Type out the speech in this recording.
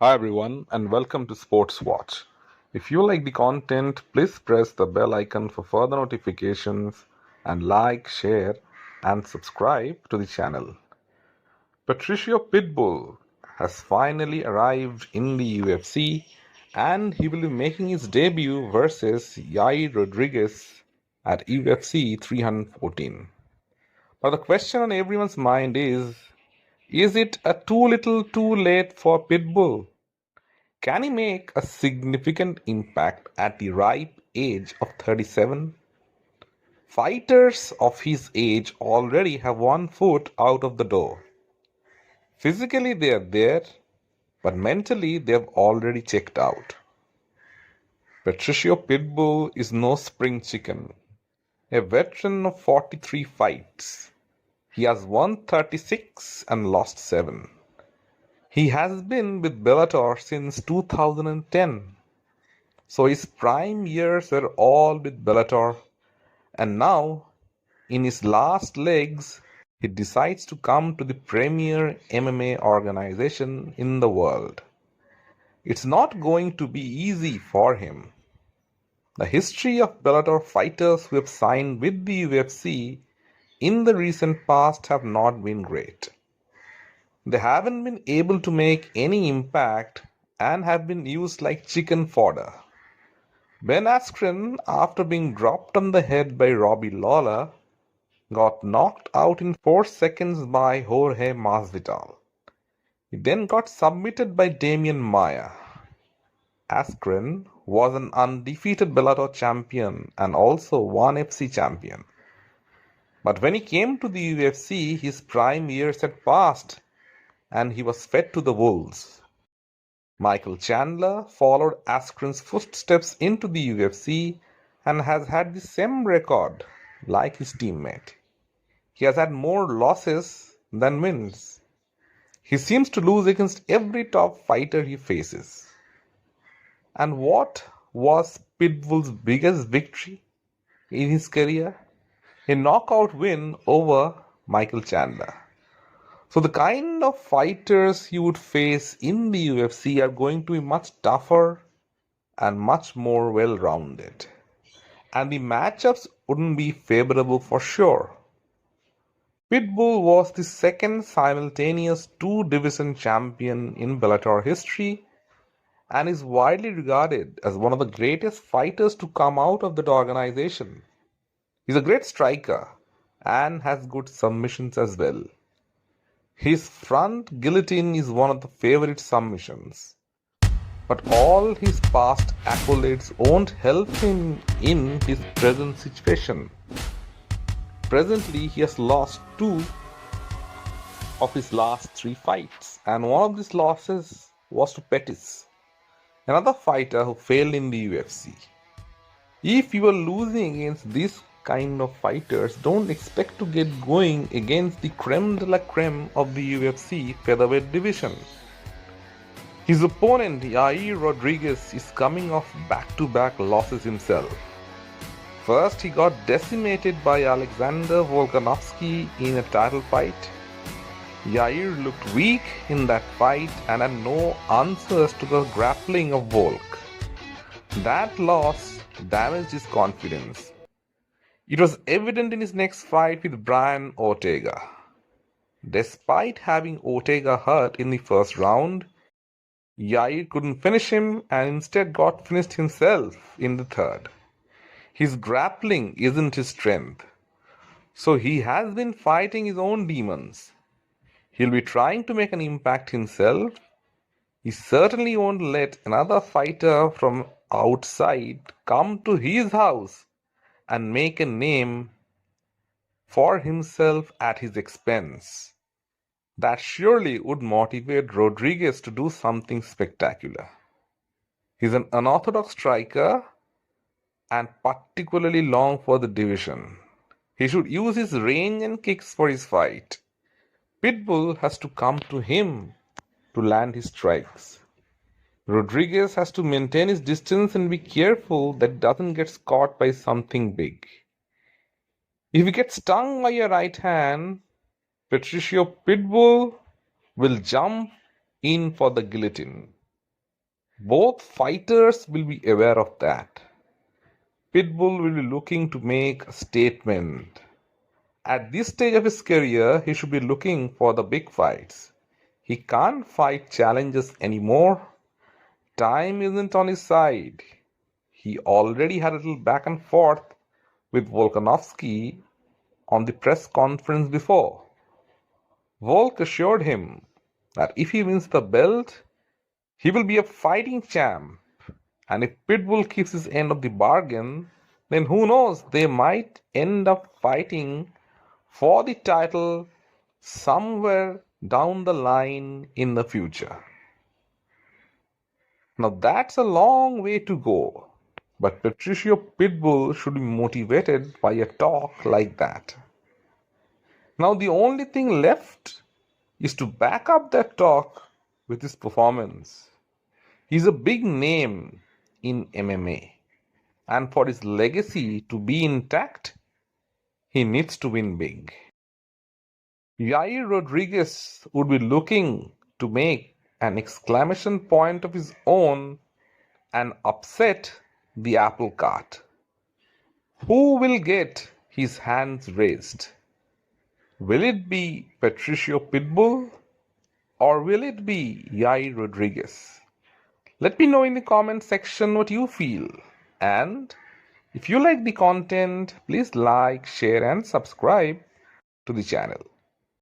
Hi everyone and welcome to Sports Watch. If you like the content, please press the bell icon for further notifications and like, share and subscribe to the channel. Patricio Pitbull has finally arrived in the UFC and he will be making his debut versus Yair Rodriguez at UFC 314. But the question on everyone's mind is it a too little too late for Pitbull? Can he make a significant impact at the ripe age of 37? Fighters of his age already have one foot out of the door. Physically they are there, but mentally they have already checked out. Patricio Pitbull is no spring chicken, a veteran of 43 fights. He has won 36 and lost 7. He has been with Bellator since 2010. So his prime years were all with Bellator, and now, in his last legs, he decides to come to the premier MMA organization in the world. It's not going to be easy for him. The history of Bellator fighters who have signed with the UFC in the recent past have not been great. They haven't been able to make any impact and have been used like chicken fodder. Ben Askren, after being dropped on the head by Robbie Lawler, got knocked out in 4 seconds by Jorge Masvidal. He then got submitted by Damian Maia. Askren was an undefeated Bellator champion and also one FC champion. But when he came to the UFC, his prime years had passed and he was fed to the wolves. Michael Chandler followed Askren's footsteps into the UFC and has had the same record like his teammate. He has had more losses than wins. He seems to lose against every top fighter he faces. And what was Pitbull's biggest victory in his career? A knockout win over Michael Chandler. So the kind of fighters you would face in the UFC are going to be much tougher and much more well-rounded. And the matchups wouldn't be favorable for sure. Pitbull was the second simultaneous two-division champion in Bellator history and is widely regarded as one of the greatest fighters to come out of that organization. He's a great striker and has good submissions as well. His front guillotine is one of the favorite submissions. But all his past accolades won't help him in his present situation. Presently, he has lost 2 of his last 3 fights, and one of these losses was to Pettis, another fighter who failed in the UFC. If you are losing against these kind of fighters, don't expect to get going against the creme de la creme of the UFC featherweight division. His opponent Yair Rodriguez is coming off back-to-back losses himself. First, he got decimated by Alexander Volkanovski in a title fight. Yair looked weak in that fight and had no answers to the grappling of Volk. That loss damaged his confidence. It was evident in his next fight with Brian Ortega. Despite having Ortega hurt in the first round, Yair couldn't finish him and instead got finished himself in the third. His grappling isn't his strength, so he has been fighting his own demons. He'll be trying to make an impact himself. He certainly won't let another fighter from outside come to his house and make a name for himself at his expense. That surely would motivate Rodriguez to do something spectacular. He's an unorthodox striker and particularly long for the division. He should use his range and kicks for his fight. Pitbull has to come to him to land his strikes. Rodriguez has to maintain his distance and be careful that he doesn't get caught by something big. If he gets stung by a right hand, Patricio Pitbull will jump in for the guillotine. Both fighters will be aware of that. Pitbull will be looking to make a statement. At this stage of his career, he should be looking for the big fights. He can't fight challenges anymore. Time isn't on his side. He already had a little back and forth with Volkanovski on the press conference before. Volk assured him that if he wins the belt, he will be a fighting champ. And if Pitbull keeps his end of the bargain, then who knows, they might end up fighting for the title somewhere down the line in the future. Now that's a long way to go, but Patricio Pitbull should be motivated by a talk like that. Now the only thing left is to back up that talk with his performance. He's a big name in MMA, and for his legacy to be intact, he needs to win big. Yair Rodriguez would be looking to make an exclamation point of his own and upset the apple cart. Who will get his hands raised? Will it be Patricio Pitbull or will it be Yair Rodriguez? Let me know in the comment section what you feel. And if you like the content, please like, share and subscribe to the channel.